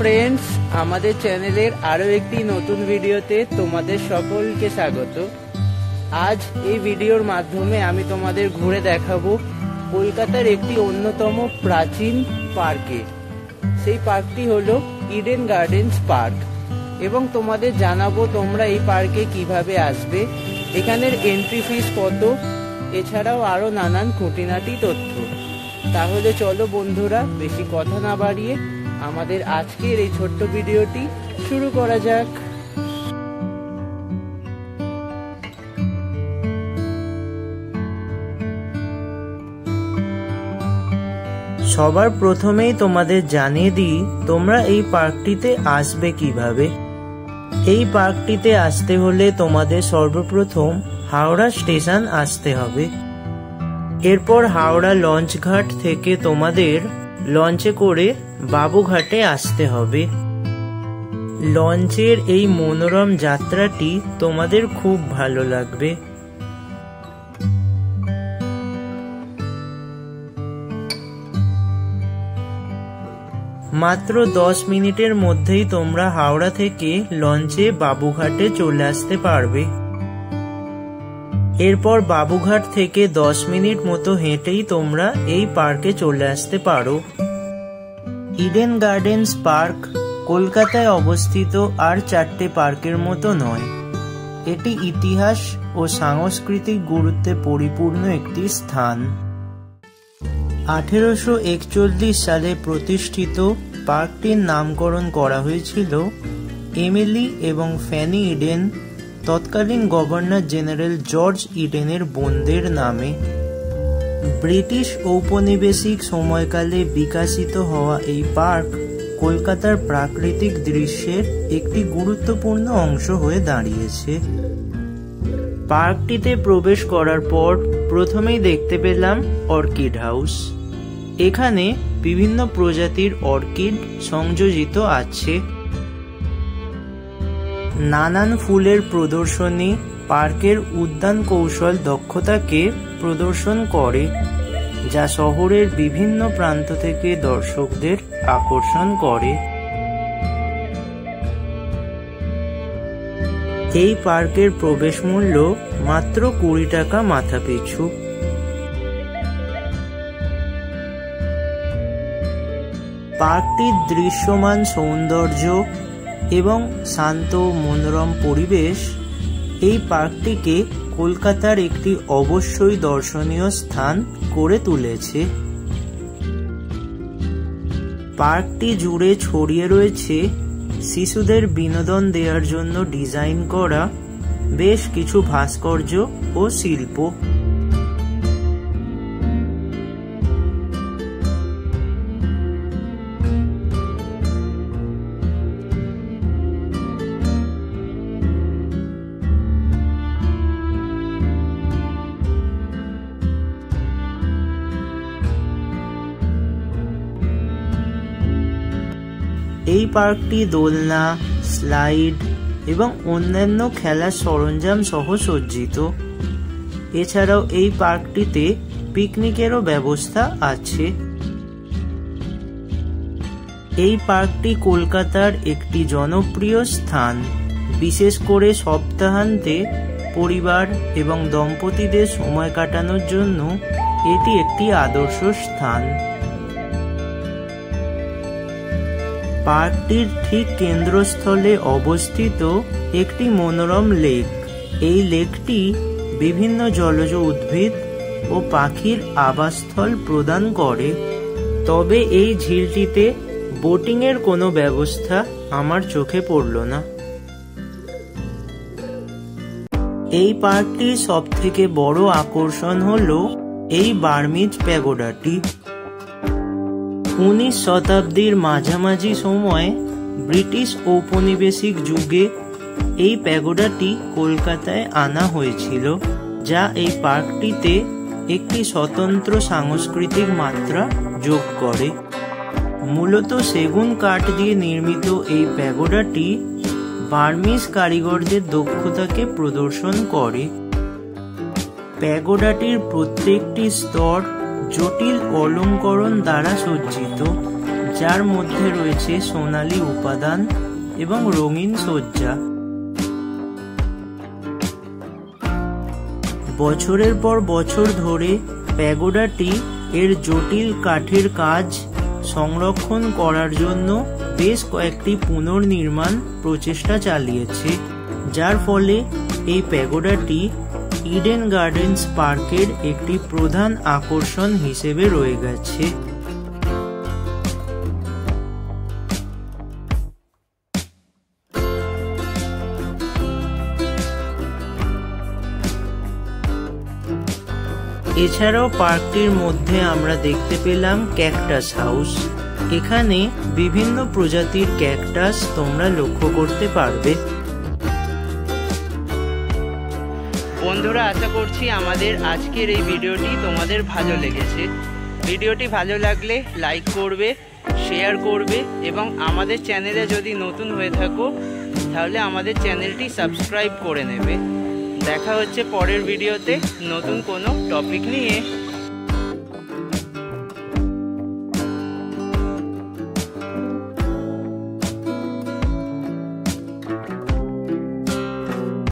Friends, আমাদের চ্যানেলের আরো একটি নতুন ভিডিওতে তোমাদের সকলকে স্বাগত। আজ এই ভিডিওর মাধ্যমে আমি তোমাদের ঘুরে দেখাবো কলকাতার একটি অন্যতম প্রাচীন পার্কে। সেই পার্কটি হলো ইডেন গার্ডেন্স পার্ক এবং তোমাদের জানাবো তোমরা এই পার্কে কিভাবে আসবে, এখানের এন্ট্রি ফিস কত, এছাড়াও আরো নানান খুঁটিনাটি তথ্য। তাহলে চলো বন্ধুরা, বেশি কথা না বাড়িয়ে আমাদের আজকের এই ছোট্ট ভিডিওটি শুরু করা যাক। সবার প্রথমেই তোমাদের জানিয়ে দিই তোমরা এই পার্কটিতে আসবে কিভাবে। এই পার্কটিতে আসতে হলে তোমাদের সর্বপ্রথম হাওড়া স্টেশন আসতে হবে। এরপর হাওড়া লঞ্চ ঘাট থেকে তোমাদের লঞ্চে করে বাবুঘাটে আসতে হবে। লঞ্চের এই মনোরম যাত্রাটি তোমাদের খুব ভালো লাগবে। মাত্র 10 মিনিটের মধ্যেই তোমরা হাওড়া থেকে লঞ্চে বাবুঘাটে চলে আসতে পারবে। এরপর বাবুঘাট থেকে 10 মিনিট মতো হেঁটেই তোমরা এই পার্কে চলে আসতে পারো। ইডেন গার্ডেন্স পার্ক কলকাতায় অবস্থিত আর 4টে পার্কের মতো নয়। এটি ইতিহাস ও সাংস্কৃতিক গুরুত্বে পরিপূর্ণ একটি স্থান। 1841 সালে প্রতিষ্ঠিত পার্কটির নামকরণ করা হয়েছিল এমিলি এবং ফ্যানি ইডেন, তৎকালীন গভর্নর জেনারেল জর্জ ইডেনের বোনদের নামে। ব্রিটিশ ঔপনিবেশিক সময়কালে বিকশিত হওয়া এই পার্ক কলকাতার প্রাকৃতিক দৃশ্যের একটি গুরুত্বপূর্ণ অংশ হয়ে দাঁড়িয়েছে। পার্কটিতে প্রবেশ করার পর প্রথমেই দেখতে পেলাম অর্কিড হাউস। এখানে বিভিন্ন প্রজাতির অর্কিড সংযোজিত আছে। নানান ফুলের প্রদর্শনী পার্কের উদ্যান কৌশল দক্ষতাকে প্রদর্শন করে, যা শহরের বিভিন্ন প্রান্ত থেকে দর্শকদের আকর্ষণ করে। এই পার্কের প্রবেশ মূল্য মাত্র 20 টাকা মাথাপিছু। পার্কটির দৃশ্যমান সৌন্দর্য এবং শান্ত মনোরম পরিবেশ এই পার্কটিকে কলকাতার একটি অবশ্যই দর্শনীয় স্থান করে তুলেছে। পার্কটি জুড়ে ছড়িয়ে রয়েছে শিশুদের বিনোদন দেওয়ার জন্য ডিজাইন করা বেশ কিছু ভাস্কর্য ও শিল্প। এই পার্কটি দোলনা, স্লাইড এবং অন্যান্য খেলার সরঞ্জাম সহ সজ্জিত। এছাড়াও এই পার্কটিতে পিকনিকেরও ব্যবস্থা আছে। এই পার্কটি কলকাতার একটি জনপ্রিয় স্থান, বিশেষ করে সপ্তাহান্তে পরিবার এবং দম্পতিদের সময় কাটানোর জন্য এটি একটি আদর্শ স্থান। পার্কটির ঠিক কেন্দ্রস্থলে অবস্থিত একটি মনোরম লেক। এই লেকটি বিভিন্ন জলজ উদ্ভিদ ও পাখির আবাসস্থল প্রদান করে। তবে এই ঝিলটিতে বোটিং এর কোনো ব্যবস্থা আমার চোখে পড়ল না। এই পার্কটির সবথেকে বড় আকর্ষণ হলো এই বার্মিজ প্যাগোডাটি। 19 শতাব্দীর মাঝামাঝি সময়ে ব্রিটিশ ঔপনিবেশিক যুগে এই প্যাগোডাটি কলকাতায় আনা হয়েছিল, যা এই পার্কটিতে একটি স্বতন্ত্র সাংস্কৃতিক মাত্রা যোগ করে। মূলত সেগুন কাঠ দিয়ে নির্মিত এই প্যাগোডাটি বার্মিজ কারিগরদের দক্ষতাকে প্রদর্শন করে। প্যাগোডাটির প্রত্যেকটি স্তর জটিল অলঙ্করণ দ্বারা সজ্জিত, যার মধ্যে রয়েছে সোনালী উপাদান এবং রঙিন সজ্জা। বছরের পর বছর ধরে প্যাগোডাটি এর জটিল কাঠের কাজ সংরক্ষণ করার জন্য বেশ কয়েকটি পুনর্নির্মাণ প্রচেষ্টা চালিয়েছে, যার ফলে এই প্যাগোডাটি ইডেন গার্ডেন্স পার্কের একটি প্রধান আকর্ষণ হিসেবে রয়ে গেছে। এছাড়াও পার্কটির মধ্যে আমরা দেখতে পেলাম ক্যাকটাস হাউস। এখানে বিভিন্ন প্রজাতির ক্যাকটাস তোমরা লক্ষ্য করতে পারবে। বন্ধুরা, আশা করছি আমাদের আজকের এই ভিডিওটি তোমাদের ভালো লেগেছে। ভিডিওটি ভালো লাগলে লাইক করবে, শেয়ার করবে এবং আমাদের চ্যানেলে যদি নতুন হয়ে থাকো তাহলে আমাদের চ্যানেলটি সাবস্ক্রাইব করে নেবে। দেখা হচ্ছে পরের ভিডিওতে নতুন কোনো টপিক নিয়ে।